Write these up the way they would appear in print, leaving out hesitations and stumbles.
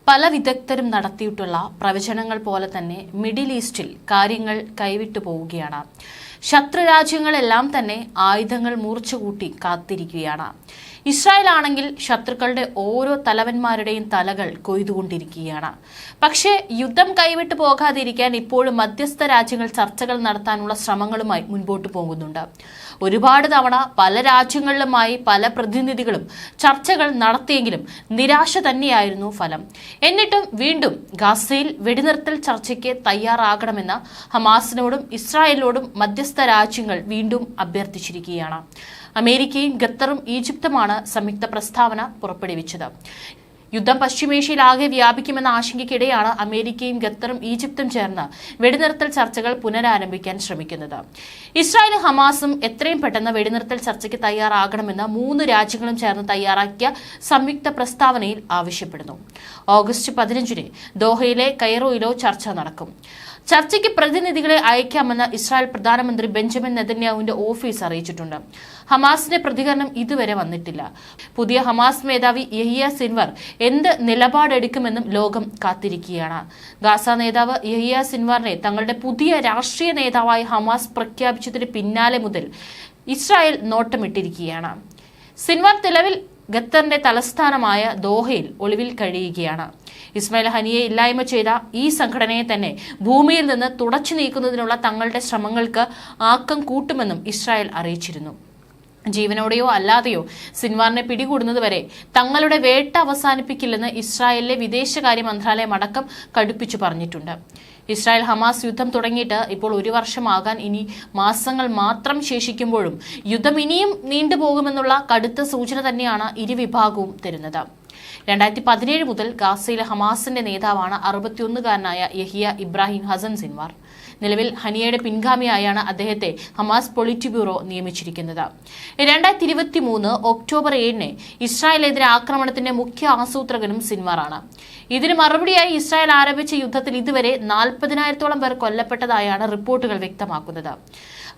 പല വിദഗ്ധരും നടത്തിയിട്ടുള്ള പ്രവചനങ്ങൾ പോലെ തന്നെ മിഡിൽ ഈസ്റ്റിൽ കാര്യങ്ങൾ കൈവിട്ടു പോവുകയാണ്. ശത്രുരാജ്യങ്ങളെല്ലാം തന്നെ ആയുധങ്ങൾ മൂർച്ചകൂട്ടി കാത്തിരിക്കുകയാണ്. ഇസ്രായേൽ ആണെങ്കിൽ ശത്രുക്കളുടെ ഓരോ തലവന്മാരുടെയും തലകൾ കൊയ്തുകൊണ്ടിരിക്കുകയാണ്. പക്ഷേ യുദ്ധം കൈവിട്ടു പോകാതിരിക്കാൻ ഇപ്പോഴും മധ്യസ്ഥ രാജ്യങ്ങൾ ചർച്ചകൾ നടത്താനുള്ള ശ്രമങ്ങളുമായി മുൻപോട്ട് പോകുന്നുണ്ട്. ഒരുപാട് തവണ പല രാജ്യങ്ങളിലുമായി പല പ്രതിനിധികളും ചർച്ചകൾ നടത്തിയെങ്കിലും നിരാശ തന്നെയായിരുന്നു ഫലം. എന്നിട്ടും വീണ്ടും ഗാസയിൽ വെടിനിർത്തൽ ചർച്ചയ്ക്ക് തയ്യാറാകണമെന്ന് ഹമാസിനോടും ഇസ്രായേലിനോടും മധ്യസ്ഥ രാജ്യങ്ങൾ വീണ്ടും അഭ്യർത്ഥിച്ചിരിക്കുകയാണ്. അമേരിക്കയും ഖത്തറും ഈജിപ്തുമാണ് സംയുക്ത പ്രസ്താവന പുറപ്പെടുവിച്ചത്. യുദ്ധം പശ്ചിമേഷ്യയിലാകെ വ്യാപിക്കുമെന്ന ആശങ്കയ്ക്കിടെയാണ് അമേരിക്കയും ഖത്തറും ഈജിപ്തും ചേർന്ന് വെടിനിർത്തൽ ചർച്ചകൾ പുനരാരംഭിക്കാൻ ശ്രമിക്കുന്നത്. ഇസ്രായേലും ഹമാസും എത്രയും പെട്ടെന്ന് വെടിനിർത്തൽ ചർച്ചയ്ക്ക് തയ്യാറാകണമെന്ന് 3 രാജ്യങ്ങളും ചേർന്ന് തയ്യാറാക്കിയ സംയുക്ത പ്രസ്താവനയിൽ ആവശ്യപ്പെടുന്നു. ഓഗസ്റ്റ് 15-ന് ദോഹയിലെ കൈറോയിലോ ചർച്ച നടക്കും. ചർച്ചയ്ക്ക് പ്രതിനിധികളെ അയക്കാമെന്ന് ഇസ്രായേൽ പ്രധാനമന്ത്രി ബെഞ്ചമിൻ നെതന്യാഹുവിന്റെ ഓഫീസ് അറിയിച്ചിട്ടുണ്ട്. ഹമാസിന്റെ പ്രതികരണം ഇതുവരെ വന്നിട്ടില്ല. പുതിയ ഹമാസ് മേധാവി യഹിയ സിൻവർ എന്ത് നിലപാടെടുക്കുമെന്നും ലോകം കാത്തിരിക്കുകയാണ്. ഗാസ നേതാവ് യഹിയ സിൻവറിനെ തങ്ങളുടെ പുതിയ രാഷ്ട്രീയ നേതാവായി ഹമാസ് പ്രഖ്യാപിച്ചതിന് പിന്നാലെ മുതൽ ഇസ്രായേൽ നോട്ടമിട്ടിരിക്കുകയാണ്. സിൻവർ നിലവിൽ ഖത്തറിന്റെ തലസ്ഥാനമായ ദോഹയിൽ ഒളിവിൽ കഴിയുകയാണ്. ഇസ്മായിൽ ഹനിയെ ഇല്ലായ്മ ചെയ്ത ഈ സംഘടനയെ തന്നെ ഭൂമിയിൽ നിന്ന് തുടച്ചു നീക്കുന്നതിനുള്ള തങ്ങളുടെ ശ്രമങ്ങൾക്ക് ആക്കം കൂട്ടുമെന്നും ഇസ്രായേൽ അറിയിച്ചിരുന്നു. ജീവനോടെയോ അല്ലാതെയോ സിൻവാറിനെ പിടികൂടുന്നതുവരെ തങ്ങളുടെ വേട്ട അവസാനിപ്പിക്കില്ലെന്ന് ഇസ്രായേലിലെ വിദേശകാര്യ മന്ത്രാലയം അടക്കം കടുപ്പിച്ചു പറഞ്ഞിട്ടുണ്ട്. ഇസ്രായേൽ ഹമാസ് യുദ്ധം തുടങ്ങിയിട്ട് ഇപ്പോൾ 1 വർഷമാകാൻ ഇനി മാസങ്ങൾ മാത്രം ശേഷിക്കുമ്പോഴും യുദ്ധം ഇനിയും നീണ്ടുപോകുമെന്നുള്ള കടുത്ത സൂചന തന്നെയാണ് ഇരുവിഭാഗവും തരുന്നത്. 2017 മുതൽ ഗാസയിലെ ഹമാസിന്റെ നേതാവാണ് 61-കാരനായ യഹിയ ഇബ്രാഹിം ഹസൻ സിൻവാർ. നിലവിൽ ഹനിയയുടെ പിൻഗാമിയായാണ് അദ്ദേഹത്തെ ഹമാസ് പൊളിറ്റ് ബ്യൂറോ നിയമിച്ചിരിക്കുന്നത്. 2023 ഒക്ടോബർ 7-ന് ഇസ്രായേലിനെതിരെ ആക്രമണത്തിന്റെ മുഖ്യ ആസൂത്രകനും സിൻവാറാണ്. ഇതിന് മറുപടിയായി ഇസ്രായേൽ ആരംഭിച്ച യുദ്ധത്തിൽ ഇതുവരെ 40,000-ഓളം പേർ കൊല്ലപ്പെട്ടതായാണ് റിപ്പോർട്ടുകൾ വ്യക്തമാക്കുന്നത്.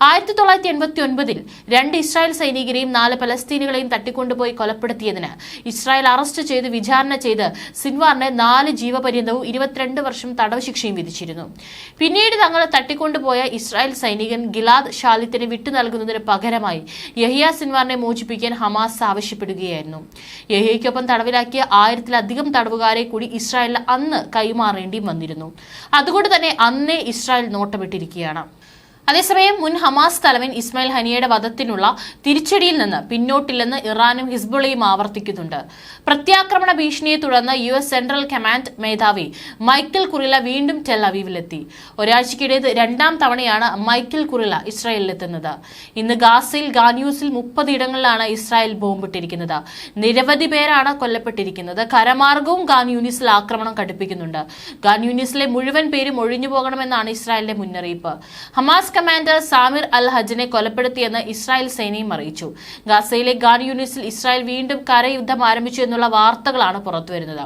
1989-ൽ 2 ഇസ്രായേൽ സൈനികരെയും 4 പലസ്തീനികളെയും തട്ടിക്കൊണ്ടുപോയി കൊലപ്പെടുത്തിയതിന് ഇസ്രായേൽ അറസ്റ്റ് ചെയ്ത് വിചാരണ ചെയ്ത് സിൻവാറിന് 4 ജീവപര്യന്തവും 22 വർഷം തടവ് ശിക്ഷയും വിധിച്ചിരുന്നു. പിന്നീട് തങ്ങളെ തട്ടിക്കൊണ്ടുപോയ ഇസ്രായേൽ സൈനികൻ ഗിലാദ് ഷാലിത്തിനെ വിട്ടു നൽകുന്നതിന് പകരമായി യഹിയ സിൻവാറിനെ മോചിപ്പിക്കാൻ ഹമാസ് ആവശ്യപ്പെടുകയായിരുന്നു. യഹിയയ്ക്കൊപ്പം തടവിലാക്കിയ 1000-ലധികം തടവുകാരെ കൂടി ഇസ്രായേലിന് അന്ന് കൈമാറേണ്ടി വന്നിരുന്നു. അതുകൊണ്ട് തന്നെ അന്നേ ഇസ്രായേൽ നോട്ടമിട്ടിരിക്കുകയാണ്. അതേസമയം മുൻ ഹമാസ് തലവൻ ഇസ്മായിൽ ഹനിയയുടെ വധത്തിനുള്ള തിരിച്ചടിയിൽ നിന്ന് പിന്നോട്ടില്ലെന്ന് ഇറാനും ഹിസ്ബുള്ളയും ആവർത്തിക്കുന്നുണ്ട്. പ്രത്യാക്രമണ ഭീഷണിയെ തുടർന്ന് US സെൻട്രൽ കമാൻഡ് മേധാവി മൈക്കൽ കുറില വീണ്ടും ടെൽ അവീവിലെത്തി. ഒരാഴ്ചക്കിടെ 2ാം തവണയാണ് മൈക്കൽ കുറില ഇസ്രായേലിലെത്തുന്നത്. ഇന്ന് ഗാസയിൽ ഗാന്യൂസിൽ 30 ഇടങ്ങളിലാണ് ഇസ്രായേൽ ബോംബിട്ടിരിക്കുന്നത്. നിരവധി പേരാണ് കൊല്ലപ്പെട്ടിരിക്കുന്നത്. കരമാർഗവും ഗാന്യൂനിസിൽ ആക്രമണം കടുപ്പിക്കുന്നുണ്ട്. ഗാന്യൂനിസിലെ മുഴുവൻ പേരും ഒഴിഞ്ഞു പോകണമെന്നാണ് ഇസ്രായേലിന്റെ മുന്നറിയിപ്പ്. ഹമാസ് കമാൻഡർ സാമിർ അൽ ഹജ്ജിനെ കൊലപ്പെടുത്തിയെന്ന് ഇസ്രായേൽ സേനയും അറിയിച്ചു. ഗാസയിലെ ഖാൻ യൂനിസിൽ ഇസ്രായേൽ വീണ്ടും കരയുദ്ധം ആരംഭിച്ചു എന്നുള്ള വാർത്തകളാണ് പുറത്തുവരുന്നത്.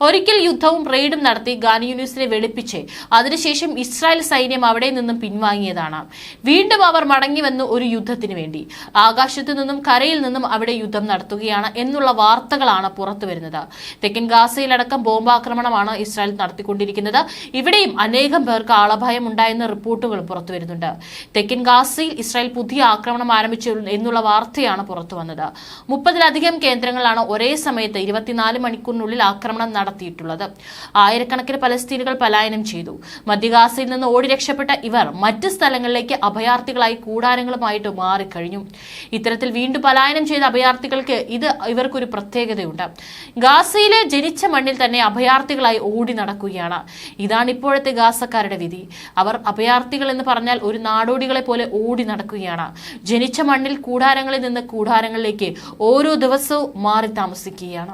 ഒരിക്കൽ യുദ്ധവും റെയ്ഡും നടത്തി ഖാൻ യൂനിസിനെ വെളുപ്പിച്ച് അതിനുശേഷം ഇസ്രായേൽ സൈന്യം അവിടെ നിന്നും പിൻവാങ്ങിയതാണ്. വീണ്ടും അവർ മടങ്ങിവന്നു ഒരു യുദ്ധത്തിന് വേണ്ടി. ആകാശത്തു നിന്നും കരയിൽ നിന്നും അവിടെ യുദ്ധം നടത്തുകയാണ് എന്നുള്ള വാർത്തകളാണ് പുറത്തുവരുന്നത്. തെക്കൻ ഗാസയിലടക്കം ബോംബാക്രമണമാണ് ഇസ്രായേൽ നടത്തിക്കൊണ്ടിരിക്കുന്നത്. ഇവിടെയും അനേകം പേർക്ക് ആളഭയം ഉണ്ടായെന്ന റിപ്പോർട്ടുകൾ പുറത്തുവരുന്നുണ്ട്. തെക്കൻ ഗാസയിൽ ഇസ്രായേൽ പുതിയ ആക്രമണം ആരംഭിച്ചു എന്നുള്ള വാർത്തയാണ് പുറത്തു വന്നത്. 30-ലധികം കേന്ദ്രങ്ങളാണ് ഒരേ സമയത്ത് 24 മണിക്കൂറിനുള്ളിൽ ആക്രമണം നടത്തിയിട്ടുള്ളത്. ആയിരക്കണക്കിന് പലസ്തീനുകൾ പലായനം ചെയ്തു. മധ്യ ഗാസയിൽ നിന്ന് ഓടി രക്ഷപ്പെട്ട ഇവർ മറ്റ് സ്ഥലങ്ങളിലേക്ക് അഭയാർത്ഥികളായി കൂടാരങ്ങളുമായിട്ട് മാറിക്കഴിഞ്ഞു. ഇത്തരത്തിൽ വീണ്ടും പലായനം ചെയ്ത അഭയാർത്ഥികൾക്ക് ഇവർക്കൊരു പ്രത്യേകതയുണ്ട്. ഗാസയിലെ ജനിച്ച മണ്ണിൽ തന്നെ അഭയാർത്ഥികളായി ഓടി നടക്കുകയാണ്. ഇതാണ് ഇപ്പോഴത്തെ ഗാസക്കാരുടെ വിധി. അവർ അഭയാർത്ഥികൾ എന്ന് പറഞ്ഞാൽ ഒരു നാടോടികളെ പോലെ ഓടി നടക്കുകയാണ്. ജനിച്ച മണ്ണിൽ കൂടാരങ്ങളിൽ നിന്ന് കൂടാരങ്ങളിലേക്ക് ഓരോ ദിവസവും മാറി താമസിക്കുകയാണ്.